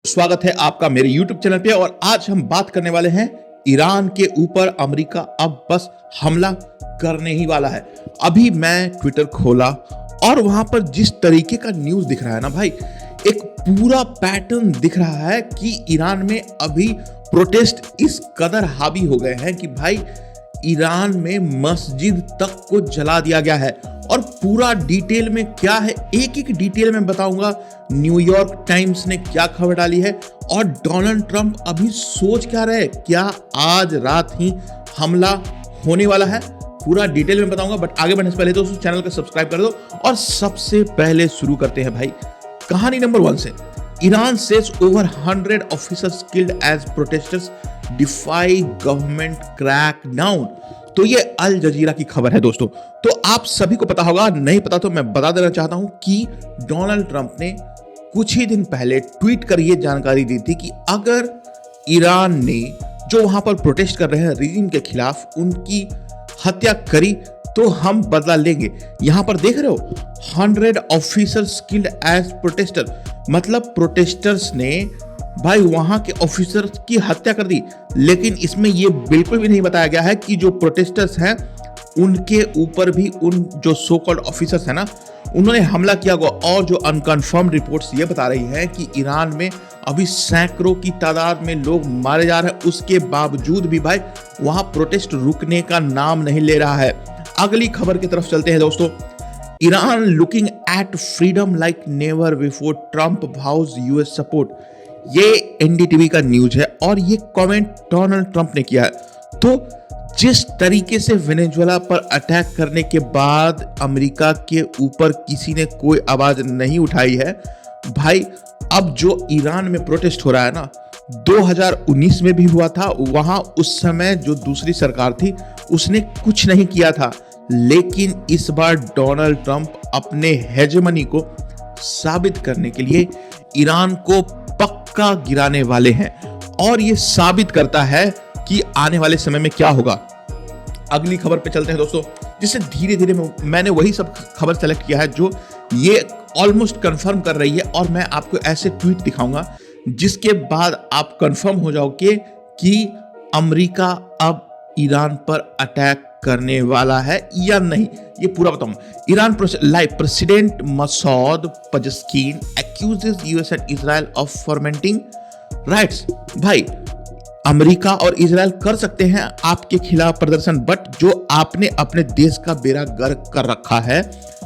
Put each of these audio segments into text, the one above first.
स्वागत है आपका मेरे YouTube चैनल पे। और आज हम बात करने वाले हैं ईरान के ऊपर अमेरिका अब बस हमला करने ही वाला है। अभी मैं ट्विटर खोला और वहां पर जिस तरीके का न्यूज़ दिख रहा है ना भाई, एक पूरा पैटर्न दिख रहा है कि ईरान में अभी प्रोटेस्ट इस कदर हावी हो गए हैं कि भाई ईरान में मस्जिद तक को जला दिया गया है। और पूरा डिटेल में क्या है, एक एक डिटेल में बताऊंगा। न्यूयॉर्क टाइम्स ने क्या खबर डाली है और डोनाल्ड ट्रंप अभी सोच क्या रहे, क्या आज रात ही हमला होने वाला है, पूरा डिटेल में बताऊंगा। बट आगे बढ़ने से पहले दोस्तों चैनल को सब्सक्राइब कर दो। और सबसे पहले शुरू करते हैं भाई कहानी नंबर 1 से। Iran says over 100 officers killed as protesters defy government crackdown. तो ये अल जजीरा की खबर है दोस्तों। तो आप सभी को पता होगा, नहीं पता तो मैं बता देना चाहता हूं कि डोनाल्ड ट्रंप ने कुछ ही दिन पहले ट्वीट कर यह जानकारी दी थी कि अगर ईरान ने जो वहां पर प्रोटेस्ट कर रहे हैं रिजीम के खिलाफ उनकी हत्या करी तो हम बदला लेंगे। यहां पर देख रहे हो 100 ऑफिसर्स किल्ड एज प्रोटेस्टर, मतलब प्रोटेस्टर्स ने भाई वहां के ऑफिसर्स की हत्या कर दी। लेकिन इसमें यह बिल्कुल भी नहीं बताया गया है कि जो प्रोटेस्टर्स हैं उनके ऊपर भी उन जो सो कॉल्ड ऑफिसर्स हैं ना उन्होंने हमला किया हुआ। और जो अनकन्फर्म रिपोर्ट्स ये बता रही है कि ईरान में अभी सैकड़ों की तादाद में लोग मारे जा रहे हैं, उसके बावजूद भी भाई वहां प्रोटेस्ट रुकने का नाम नहीं ले रहा है। अगली खबर की तरफ चलते हैं दोस्तों। Iran looking at freedom like never before, Trump vows US support. ये एनडीटीवी का न्यूज है और ये कमेंट डोनाल्ड ट्रंप ने किया है। तो जिस तरीके से वेनेजुएला पर अटैक करने के बाद अमेरिका के ऊपर किसी ने कोई आवाज नहीं उठाई है भाई, अब जो ईरान में प्रोटेस्ट हो रहा है ना 2019 में भी हुआ था, वहां उस समय जो दूसरी सरकार थी उसने कुछ नहीं किया था। लेकिन इस बार डोनाल्ड ट्रंप अपने हेजेमनी को साबित करने के लिए ईरान को पक्का गिराने वाले हैं। और ये साबित करता है कि आने वाले समय में क्या होगा। अगली खबर पे चलते हैं दोस्तों, जिससे धीरे धीरे मैंने वही सब खबर सेलेक्ट किया है जो ये ऑलमोस्ट कंफर्म कर रही है। और मैं आपको ऐसे ट्वीट दिखाऊंगा जिसके बाद आप कंफर्म हो जाओगे कि अमेरिका अब ईरान पर अटैक करने वाला है या नहीं, ये पूरा बताऊंगा। Iran live president Masoud Pezeshkian accuses US and Israel of fomenting riots. भाई अमेरिका और इजराइल कर सकते हैं आपके खिलाफ प्रदर्शन, बट जो आपने अपने देश का बेड़ा गर्क कर रखा है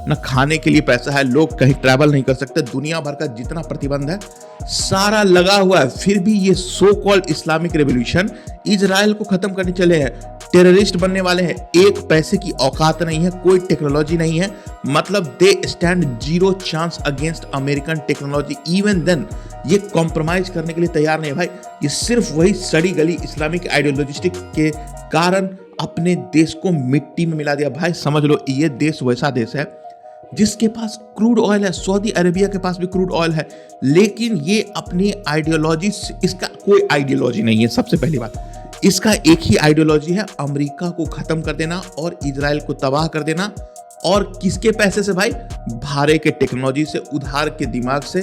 ना, खाने के लिए पैसा है, लोग कहीं ट्रैवल नहीं कर सकते, दुनिया भर का जितना प्रतिबंध है सारा लगा हुआ है, फिर भी ये so called Islamic revolution Israel को खत्म करने चले हैं, टेररिस्ट बनने वाले हैं। एक पैसे की औकात नहीं है, कोई टेक्नोलॉजी नहीं है, मतलब they stand zero chance against American technology. Even then ये कॉम्प्रोमाइज करने के लिए तैयार नहीं है भाई। ये सिर्फ वही सड़ी गली इस्लामिक आइडियोलॉजिस्टिक के कारण अपने देश को मिट्टी में मिला दिया। भाई समझ लो, ये देश वैसा देश है जिसके पास क्रूड ऑयल है, सऊदी अरेबिया के पास भी क्रूड ऑयल है, लेकिन ये अपनी आइडियोलॉजी, इसका कोई आइडियोलॉजी नहीं है। सबसे पहली बात, इसका एक ही आइडियोलॉजी है, अमेरिका को खत्म कर देना और इजराइल को तबाह कर देना। और किसके पैसे से भाई? भाड़े के टेक्नोलॉजी से, उधार के दिमाग से,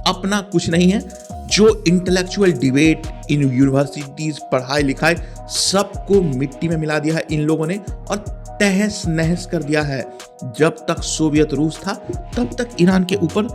अपना कुछ नहीं है। जो इंटेलेक्चुअल डिबेट इन यूनिवर्सिटीज, पढ़ाई लिखाई, सबको मिट्टी में मिला दिया है इन लोगों ने और तहस नहस कर दिया है। जब तक सोवियत रूस था तब तक ईरान के ऊपर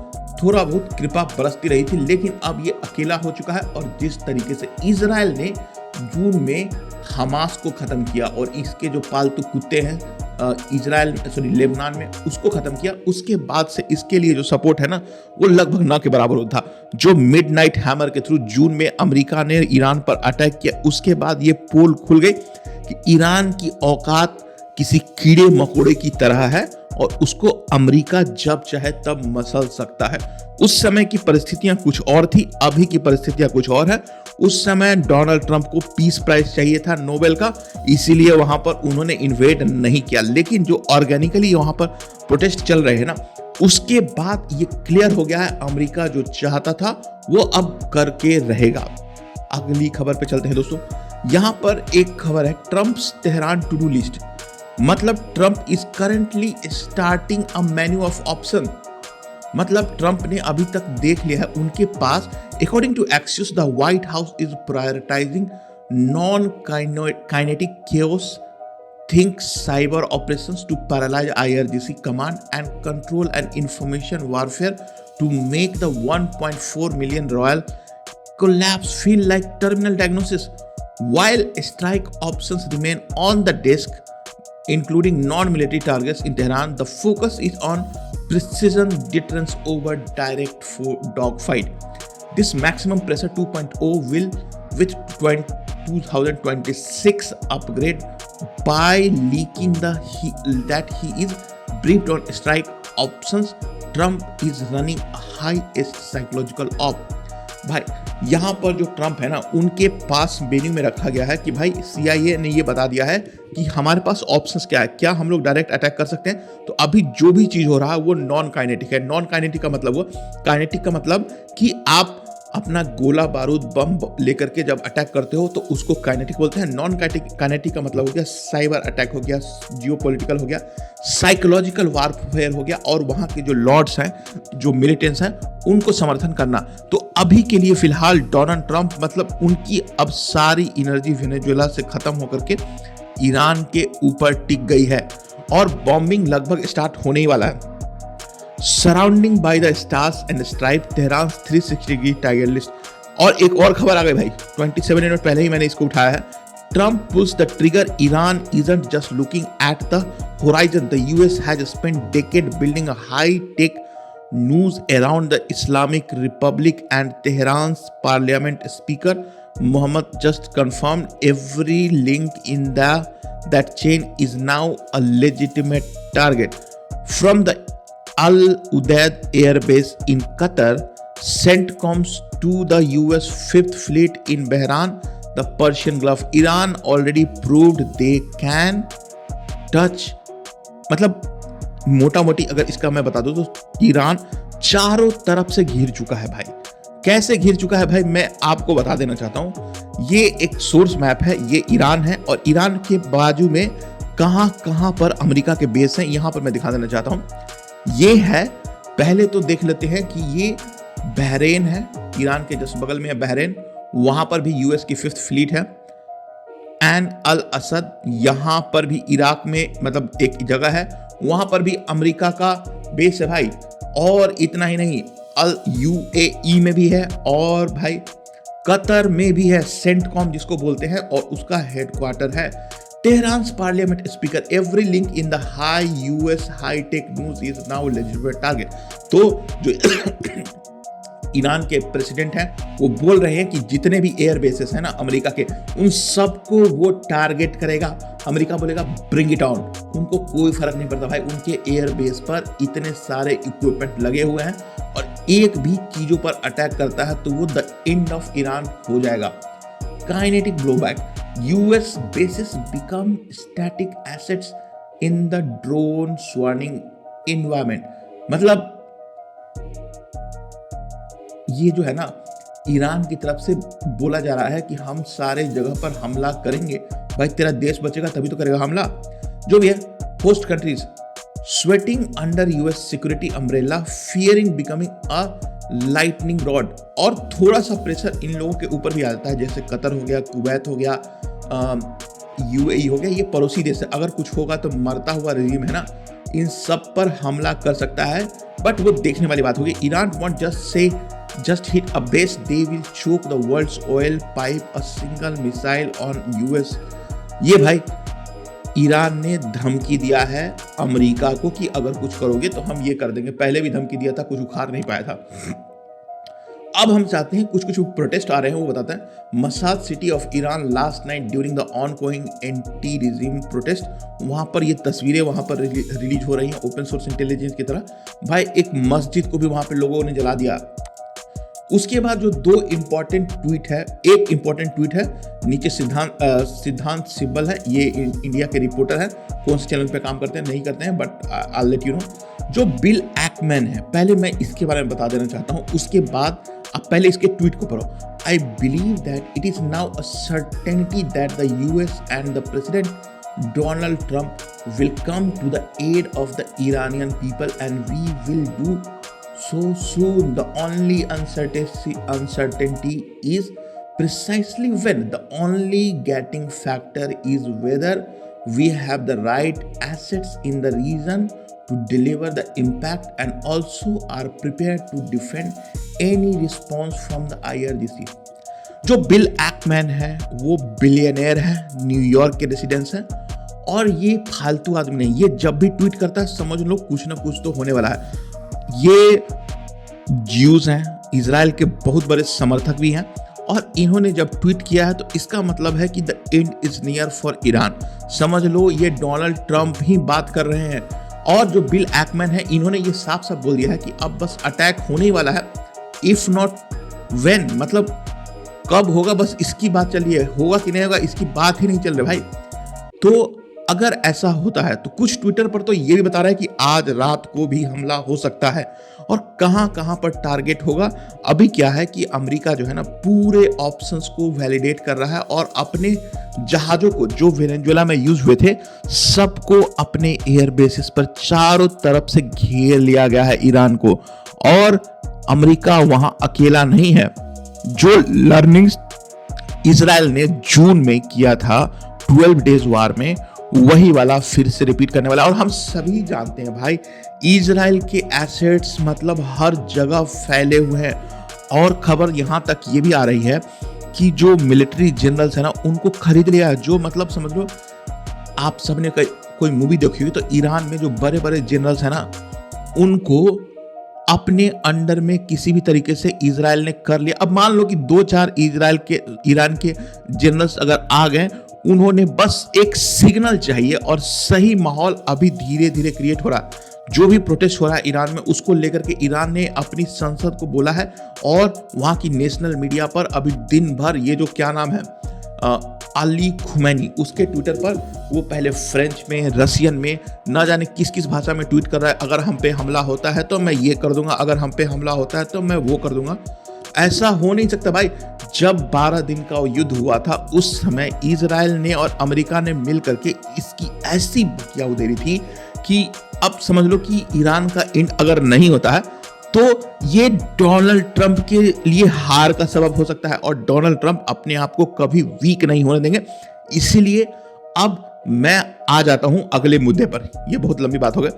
थोड़ा बहुत कृपा बरसती रही थी, लेकिन अब ये अकेला हो चुका है। और जिस तरीके से इजराइल ने जून में हमास को खत्म किया और इसके जो पालतू कुत्ते हैं लेबनान में, उसको खत्म किया, उसके बाद से इसके लिए जो सपोर्ट है ना वो लगभग ना के बराबर होता था। जो मिडनाइट हैमर के थ्रू जून में अमेरिका ने ईरान पर अटैक किया, उसके बाद ये पोल खुल गई कि ईरान की औकात किसी कीड़े मकोड़े की तरह है और उसको अमेरिका जब चाहे तब मसल सकता है। उस समय की परिस्थितियां कुछ और थी, अभी की परिस्थितियां कुछ और है। उस समय डोनाल्ड ट्रंप को पीस प्राइज चाहिए था नोबेल का, इसीलिए वहां पर उन्होंने इन्वेड नहीं किया। लेकिन जो ऑर्गेनिकली वहां पर प्रोटेस्ट चल रहे हैं ना, उसके बाद ये क्लियर हो गया है अमेरिका जो चाहता था वो अब करके रहेगा। अगली खबर पे चलते हैं दोस्तों। यहां पर एक खबर है, Trump's Tehran to do list, मतलब Trump is currently starting a menu of option. मतलब ट्रंप ने अभी तक देख लिया है उनके पास, according to Axios, the White House is prioritising non kinetic chaos, think cyber operations to paralyze IRGC command and control and information warfare to make the 1.4 million royal collapse feel like terminal diagnosis. While strike options remain on the desk, including non-military targets in Tehran, the focus is on precision deterrence over direct dogfight. This maximum pressure 2.0 will, with 2026 upgrade, by leaking that he is briefed on strike options, Trump is running a highest psychological op. भाई यहाँ पर जो Trump है ना, उनके पास menu में रखा गया है कि भाई CIA ने ये बता दिया है कि हमारे पास ऑप्शंस क्या है, क्या हम लोग डायरेक्ट अटैक कर सकते हैं। तो अभी जो भी चीज़ हो रहा है वो नॉन काइनेटिक है। नॉन काइनेटिक का मतलब वो, काइनेटिक का मतलब कि आप अपना गोला बारूद बम लेकर के जब अटैक करते हो तो उसको काइनेटिक बोलते हैं। नॉन काइनेटिक का मतलब हो गया साइबर अटैक हो गया, जियोपॉलिटिकल हो गया, साइकोलॉजिकल वारफेयर हो गया, और वहाँ के जो लॉर्ड्स हैं, जो मिलिटेंट्स हैं, उनको समर्थन करना। तो अभी के लिए फिलहाल डोनाल्ड ट्रंप, मतलब उनकी अब सारी एनर्जी वेनेजुएला से खत्म होकर के ईरान के ऊपर टिक गई है और बॉम्बिंग लगभग स्टार्ट होने ही वाला है। Surrounding by the stars and stripe, Tehran 360 degree tiger list. और एक और खबर आ गई भाई, 27 मिनट पहले ही मैंने इसको उठाया है। Trump pulls the trigger, Iran isn't just looking at the horizon. The US has spent decades building a high-tech noose around the Islamic Republic, and Tehran's parliament speaker Mohammad just confirmed every link in that chain is now a legitimate target. From the Al Udeid Air Base in Qatar, CENTCOMs to the US Fifth Fleet in Bahrain, the Persian Gulf, Iran already proved they can touch. मतलब मोटा मोटी अगर इसका मैं बता दूं तो Iran चारों तरफ से घिर चुका है भाई। कैसे घिर चुका है भाई, मैं आपको बता देना चाहता हूं। ये एक सोर्स मैप है, ये ईरान है, और ईरान के बाजू में कहां कहां पर अमेरिका के बेस हैं, यहां पर मैं दिखा देना चाहता हूं। ये है, पहले तो देख लेते हैं कि ये बहरेन है, ईरान के जस्ट बगल में है बहरेन, वहां पर भी यूएस की 5th फ्लीट है। एन अल असद, यहां पर भी इराक में मतलब एक जगह है, वहां पर भी अमेरिका का बेस है भाई। और इतना ही नहीं, अल UAE में भी है, और भाई कतर में भी है, सेंटकॉम जिसको बोलते हैं, और उसका हेडक्वार्टर है Tehran's parliament speaker. Every link in the high US high-tech news is now legitimate target. तो जो ईरान के प्रेसिडेंट हैं वो बोल रहे हैं कि जितने भी एयर बेसेस हैं ना अमेरिका के, उन सबको वो टारगेट करेगा। अमेरिका बोलेगा ब्रिंग इट ऑन, उनको कोई फर्क नहीं पड़ता भाई। उनके एयर बेस पर इतने सारे इक्विपमेंट लगे हुए हैं, और एक भी चीजों पर अटैक करता है तो वो द एंड ऑफ ईरान हो जाएगा। Kinetic blowback, US bases become static assets in the drone swarming environment. मतलब ये जो है ना, ईरान की तरफ से बोला जा रहा है कि हम सारे जगह पर हमला करेंगे। भाई तेरा देश बचेगा तभी तो करेगा हमला। जो भी है, host countries sweating under US security umbrella, fearing becoming a lightning rod. और थोड़ा सा प्रेशर इन लोगों के ऊपर भी आ जाता है, जैसे कतर हो गया, कुवैत हो गया, UAE हो गया, ये पड़ोसी देश है। अगर कुछ होगा तो मरता हुआ रेजिम है ना, इन सब पर हमला कर सकता है, बट वो देखने वाली बात होगी। Iran want just hit a base, they will choke the world's oil pipe, a single missile on US. ये भाई ईरान ने धमकी दिया है अमेरिका को कि अगर कुछ करोगे तो हम ये कर देंगे। पहले भी धमकी दिया था, कुछ उखाड़ नहीं पाया था। अब हम चाहते हैं, कुछ प्रोटेस्ट आ रहे हैं, वो बताते हैं। Mashhad city of Iran last night during the ongoing anti regime protest, वहां पर ये तस्वीरें वहां पर रिलीज हो रही हैं ओपन सोर्स इंटेलिजेंस की तरह। भाई एक मस्जिद को भी वहां पर लोगों ने जला दिया। उसके बाद जो 2 इंपॉर्टेंट ट्वीट है, एक इंपॉर्टेंट ट्वीट है, नीचे सिद्धांत सिब्बल है, ये इंडिया के रिपोर्टर है, कौन से चैनल पे काम करते हैं नहीं करते हैं, but I let you know. जो बिल एक्मैन है, पहले मैं इसके बारे में बता देना चाहता हूँ, उसके बाद आप पहले इसके ट्वीट को पढ़ो। I believe that it is now a certainty that the US and the president Donald Trump will come to the aid of the Iranian people, and we will do so soon. The only uncertainty is precisely when. The only gating factor is whether we have the right assets in the region to deliver the impact and also are prepared to defend any response from the IRGC. जो bill Ackman है वो billionaire है, New York के residence है और ये फालतू आदमी नहीं। ये जब भी ट्वीट करता है समझ लो कुछ ना कुछ तो होने वाला है। ये ज्यूज हैं, इजराइल के बहुत बड़े समर्थक भी हैं और इन्होंने जब ट्वीट किया है तो इसका मतलब है कि the end is near for Iran. समझ लो ये डोनाल्ड ट्रंप ही बात कर रहे हैं। और जो बिल एक्मैन है इन्होंने ये साफ साफ बोल दिया है कि अब बस अटैक होने ही वाला है, इफ नॉट व्हेन, मतलब कब होगा बस इसकी बात चल रही है, होगा कि नहीं होगा इसकी बात ही नहीं चल रही भाई। तो अगर ऐसा होता है तो कुछ ट्विटर पर तो ये भी बता रहा है कि आज रात को भी हमला हो सकता है और कहां कहां पर टारगेट होगा। अभी क्या है कि अमेरिका जो है ना पूरे ऑप्शंस को वैलिडेट कर रहा है और अपने जहाजों को जो वेनेजुएला में यूज हुए थे सबको अपने एयर बेसिस पर चारों तरफ से घेर लिया गया है ईरान को। और अमेरिका वहां अकेला नहीं है। जो लर्निंग्स इजराइल ने जून में किया था 12 डेज वार में, वही वाला फिर से रिपीट करने वाला। और हम सभी जानते हैं भाई इजराइल के एसेट्स मतलब हर जगह फैले हुए हैं। और खबर यहां तक ये भी आ रही है कि जो मिलिट्री जनरल्स है ना उनको खरीद लिया है। जो मतलब समझ लो आप सबने कोई मूवी देखी होगी तो ईरान में जो बड़े बड़े जनरल्स है ना उनको अपने अंडर में किसी भी तरीके से इजराइल ने कर लिया। अब मान लो कि 2-4 ईरान के जनरल्स अगर आ गए, उन्होंने बस एक सिग्नल चाहिए और सही माहौल अभी धीरे धीरे क्रिएट हो रहा है। जो भी प्रोटेस्ट हो रहा है ईरान में उसको लेकर के ईरान ने अपनी संसद को बोला है और वहां की नेशनल मीडिया पर अभी दिन भर ये जो क्या नाम है अली खुमैनी, उसके ट्विटर पर वो पहले फ्रेंच में, रशियन में, ना जाने किस किस भाषा में ट्वीट कर रहा है। अगर हम पे हमला होता है तो मैं ये कर दूंगा, अगर हम पे हमला होता है तो मैं वो कर दूंगा। ऐसा हो नहीं सकता भाई। जब 12 दिन का युद्ध हुआ था उस समय इजराइल ने और अमेरिका ने मिल करके इसकी ऐसी बकिया उधेरी थी कि अब समझ लो कि ईरान का एंड अगर नहीं होता है तो ये डोनाल्ड ट्रंप के लिए हार का सबब हो सकता है। और डोनाल्ड ट्रंप अपने आप को कभी वीक नहीं होने देंगे। इसीलिए अब मैं आ जाता हूं अगले मुद्दे पर। ये बहुत लंबी बात हो गई।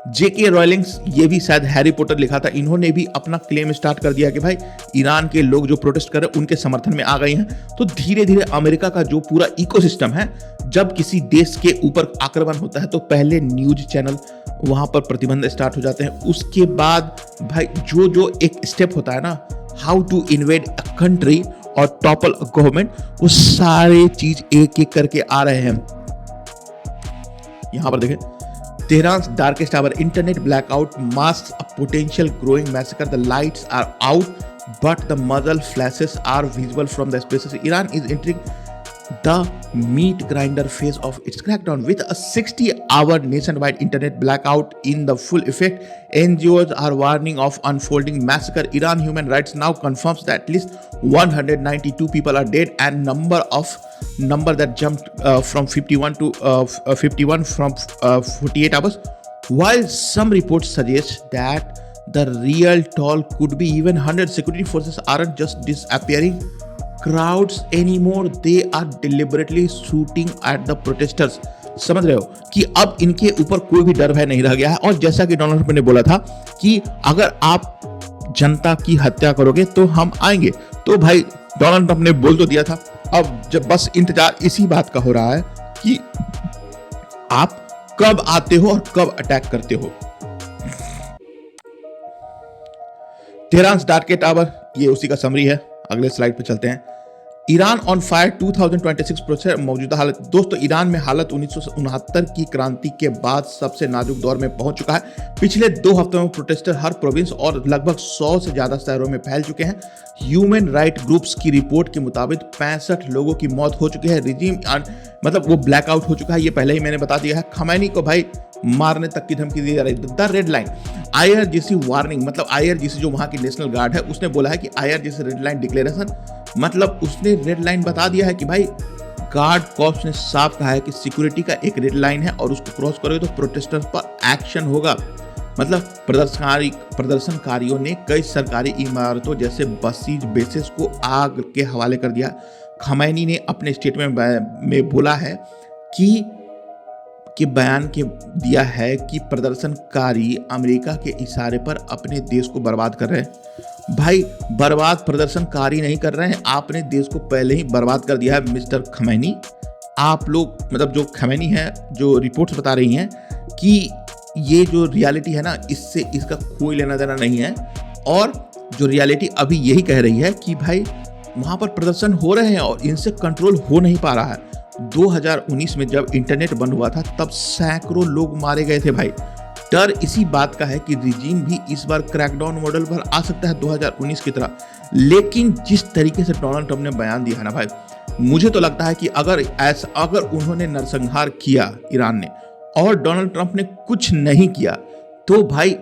जेके रॉलिंग्स, ये भी शायद हैरी पॉटर लिखा था, इन्होंने भी अपना क्लेम स्टार्ट कर दिया कि भाई ईरान के लोग जो प्रोटेस्ट कर रहे हैं उनके समर्थन में आ गए हैं। तो धीरे धीरे अमेरिका का जो पूरा इकोसिस्टम है, जब किसी देश के ऊपर आक्रमण होता है तो पहले न्यूज चैनल वहां पर प्रतिबंध स्टार्ट हो जाते हैं। उसके बाद भाई जो एक स्टेप होता है ना, how to invade a country और टॉपल अ गवर्नमेंट, वो सारे चीज एक एक करके आ रहे हैं। यहां पर देखें, Tehran's darkest hour, internet blackout masks a potential growing massacre. The lights are out, but the muzzle flashes are visible from the spaces. Iran is entering the meat grinder phase of its crackdown with a 60-hour nationwide internet blackout in the full effect. NGOs are warning of unfolding massacre. Iran Human Rights now confirms that at least 192 people are dead and number that jumped from 51 to 51 from 48 hours. While some reports suggest that the real toll could be even 100, security forces aren't just disappearing crowds anymore, they are deliberately shooting at the protesters. समझ रहे हो कि अब इनके ऊपर कोई भी डर भय नहीं रह गया है। और जैसा कि डोनाल्ड ट्रंप ने बोला था कि अगर आप जनता की हत्या करोगे तो हम आएंगे, तो भाई डोनाल्ड ट्रंप ने बोल तो दिया था। अब जब बस इंतजार इसी बात का हो रहा है कि आप कब आते हो और कब अटैक करते हो। तेहरान डार्केस्ट आवर, ये उसी का समरी है। अगले स्लाइड पे चलते हैं। ईरान ऑन फायर 2026 प्रोसेस, मौजूदा हालत। दोस्तों, ईरान में हालत 1969 की क्रांति के बाद सबसे नाजुक दौर में पहुंच चुका है। पिछले 2 हफ्तों में प्रोटेस्टर हर प्रोविंस और लगभग 100 से ज्यादा शहरों में फैल चुके हैं। ह्यूमन राइट ग्रुप्स की रिपोर्ट के मुताबिक 65 लोगों की मौत हो चुकी है। रिजीम मतलब वो ब्लैकआउट हो चुका है, ये पहले ही मैंने बता दिया है। खमैनी को भाई मारने तक की धमकी दी जा रही है। The red line, IRGC warning, मतलब IRGC जो वहां की नेशनल गार्ड है उसने बोला है कि IRGC रेड लाइन डिक्लेरेशन, मतलब उसने रेड लाइन बता दिया है कि भाई गार्ड कॉर्प्स ने साफ कहा है कि सिक्योरिटी का एक रेड लाइन है और उसको क्रॉस करोगे तो प्रोटेस्टर्स पर एक्शन होगा। मतलब प्रदर्शनकारियों ने कई सरकारी इमारतों जैसे बसीज बेसिस को आग के हवाले कर दिया। खमैनी ने अपने स्टेटमेंट में बोला है कि बयान के दिया है कि प्रदर्शनकारी अमेरिका के इशारे पर अपने देश को बर्बाद कर रहे हैं। भाई, बर्बाद प्रदर्शनकारी नहीं कर रहे हैं, आपने देश को पहले ही बर्बाद कर दिया है मिस्टर खमैनी। आप लोग मतलब जो खमैनी है, जो रिपोर्ट्स बता रही हैं कि ये जो रियलिटी है ना, इससे इसका कोई लेना देना नहीं है। और जो रियलिटी अभी यही कह रही है कि भाई वहाँ पर प्रदर्शन हो रहे हैं और इनसे कंट्रोल हो नहीं पा रहा है। 2019 में जब इंटरनेट बंद हुआ था तब सैकड़ों लोग मारे गए थे भाई। डर इसी बात का है कि रिजीम भी इस बार क्रैकडाउन मॉडल पर आ सकता है 2019 की तरह। लेकिन जिस तरीके से डोनाल्ड ट्रंप ने बयान दिया है ना भाई, मुझे तो लगता है कि अगर उन्होंने नरसंहार किया ईरान ने और डोनाल्ड ट्रंप ने कुछ नहीं किया तो भाई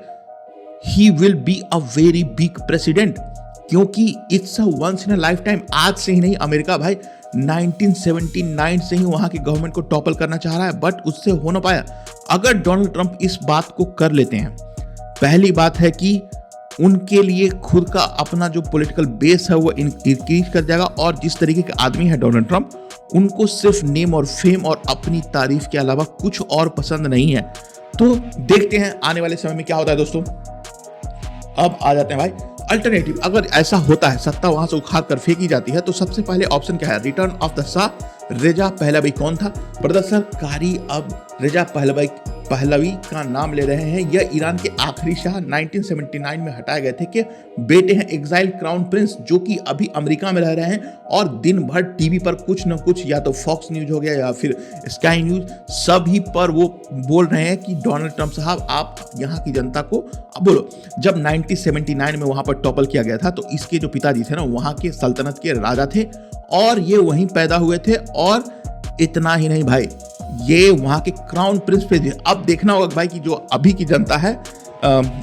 he will be a very big president, क्योंकि it's a once in a lifetime. आज से ही नहीं, अमेरिका भाई 1979 से ही वहां की गवर्नमेंट को टॉपल करना चाह रहा है, बट उससे हो ना पाया। अगर डोनाल्ड ट्रंप इस बात को कर लेते हैं, पहली बात है कि उनके लिए खुद का अपना जो पॉलिटिकल बेस है वो इंक्रीज कर जाएगा। और जिस तरीके के आदमी है डोनाल्ड ट्रंप, उनको सिर्फ नेम और फेम और अपनी तारीफ के अलावा कुछ और पसंद नहीं है। तो देखते हैं आने वाले समय में क्या होता है दोस्तों। अब आ जाते हैं भाई अल्टरनेटिव। अगर ऐसा होता है, सत्ता वहां से उखाड़ कर फेंकी जाती है, तो सबसे पहले ऑप्शन क्या है? Return of the Shah. रेजा पहलवी कौन था? प्रदर्शनकारी अब रेजा पहलवी का नाम ले रहे हैं। यह ईरान के आखिरी शाह 1979 में हटाए गए थे के बेटे हैं, एग्जाइल क्राउन प्रिंस, जो कि अभी अमेरिका में रह रहे हैं और दिन भर टीवी पर कुछ न कुछ, या तो फॉक्स न्यूज हो गया या फिर स्काई न्यूज, सभी पर वो बोल रहे हैं कि डोनाल्ड ट्रंप साहब आप यहाँ की जनता को बोलो। जब 1979 में वहां पर टॉपल किया गया था तो इसके जो पिताजी थे ना, वहां के सल्तनत के राजा थे और ये वहीं पैदा हुए थे। और इतना ही नहीं भाई, ये वहां के क्राउन प्रिंस पे थे। अब देखना होगा भाई कि जो अभी की जनता है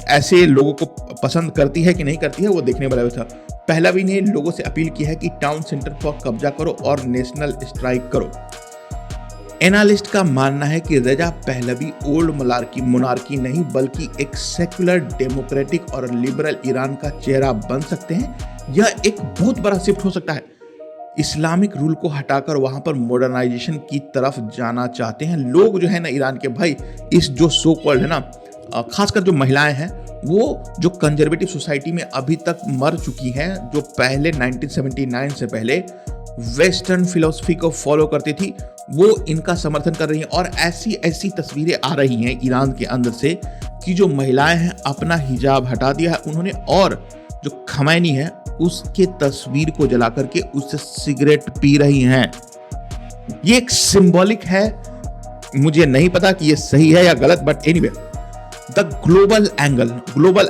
ऐसे लोगों को पसंद करती है कि नहीं करती है, वो देखने वाला था। पहलवी ने लोगों से अपील की है कि टाउन सेंटर पर कब्जा करो और नेशनल स्ट्राइक करो। एनालिस्ट का मानना है कि रेजा पहलवी ओल्ड मोनार्की नहीं बल्कि एक सेक्युलर, डेमोक्रेटिक और लिबरल ईरान का चेहरा बन सकते हैं। यह एक बहुत बड़ा शिफ्ट हो सकता है। इस्लामिक रूल को हटाकर वहां पर मॉडर्नाइजेशन की तरफ जाना चाहते हैं लोग जो है ना ईरान के भाई। इस जो सो कॉल्ड है ना, खासकर जो महिलाएं हैं, वो जो कंजर्वेटिव सोसाइटी में अभी तक मर चुकी हैं, जो पहले 1979 से पहले वेस्टर्न फिलॉसफी को फॉलो करती थी, वो इनका समर्थन कर रही हैं। और ऐसी ऐसी तस्वीरें आ रही हैं ईरान के अंदर से कि जो महिलाएं हैं अपना हिजाब हटा दिया है उन्होंने, और जो खमैनी है उसके तस्वीर को जला करके उससे सिगरेट पी रही हैं। ये एक सिंबॉलिक है, मुझे नहीं पता कि ये सही है या गलत, but anyway the global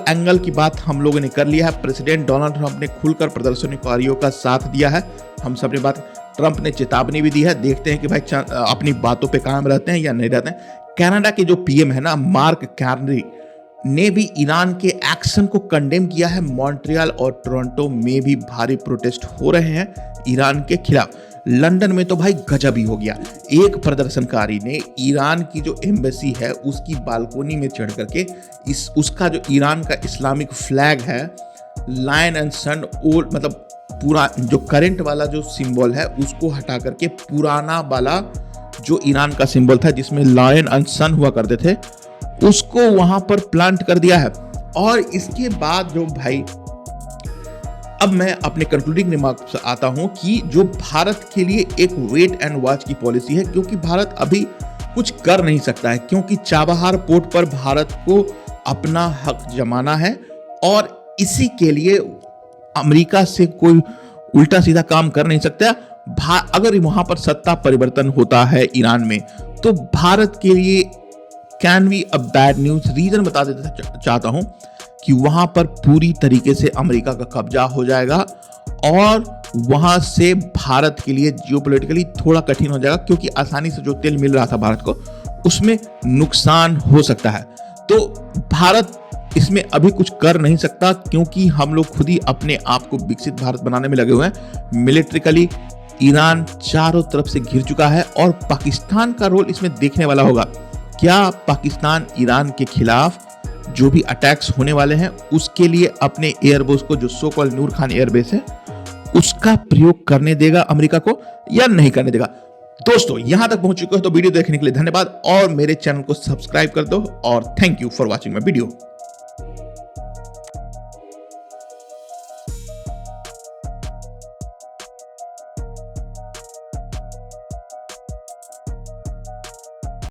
angle की बात हम लोगों ने कर लिया है। प्रेसिडेंट डोनाल्ड ट्रंप ने खुलकर प्रदर्शनकारियों का साथ दिया है, हम सब ने बात। ट्रंप ने चेतावनी भी दी है, देखते हैं कि भाई अपनी बातों पे कायम रहते हैं या नहीं रहते हैं। कनाडा के जो पीएम है ना, मार्क कार्नी ने भी ईरान के एक्शन को कंडेम किया है। मॉन्ट्रियल और टोरंटो में भी भारी प्रोटेस्ट हो रहे हैं ईरान के खिलाफ। लंदन में तो भाई गजब ही हो गया। एक प्रदर्शनकारी ने ईरान की जो एम्बेसी है उसकी बालकोनी में चढ़ करके उसका जो ईरान का इस्लामिक फ्लैग है, लायन एंड सन, ओल्ड मतलब पूरा जो करंट वाला जो सिंबल है उसको हटा करके पुराना वाला जो ईरान का सिंबल था जिसमें लायन एंड सन हुआ करते थे, उसको वहां पर प्लांट कर दिया है। और इसके बाद जो भाई, अब मैं अपने कंक्लूडिंग रिमार्क से आता हूं कि जो भारत के लिए एक वेट एंड वॉच की पॉलिसी है, क्योंकि भारत अभी कुछ कर नहीं सकता है, क्योंकि चाबहार पोर्ट पर भारत को अपना हक जमाना है और इसी के लिए अमेरिका से कोई उल्टा सीधा काम कर नहीं सकता। अगर वहां पर सत्ता परिवर्तन होता है ईरान में तो भारत के लिए can be a bad news. Reason बता देना चाहता हूं कि वहां पर पूरी तरीके से अमेरिका का कब्जा हो जाएगा और वहां से भारत के लिए जियोपॉलिटिकली थोड़ा कठिन हो जाएगा, क्योंकि आसानी से जो तेल मिल रहा था भारत को उसमें नुकसान हो सकता है। तो भारत इसमें अभी कुछ कर नहीं सकता, क्योंकि हम लोग खुद ही अपने आप को विकसित भारत बनाने में लगे हुए हैं। मिलिट्रिकली ईरान चारों तरफ से घिर चुका है और पाकिस्तान का रोल इसमें देखने वाला होगा। क्या पाकिस्तान ईरान के खिलाफ जो भी अटैक्स होने वाले हैं उसके लिए अपने एयरबेस को, जो सो कॉल्ड नूर खान एयरबेस है, उसका प्रयोग करने देगा अमेरिका को या नहीं करने देगा। दोस्तों यहां तक पहुंच चुके हो तो वीडियो देखने के लिए धन्यवाद और मेरे चैनल को सब्सक्राइब कर दो और thank you for watching my video.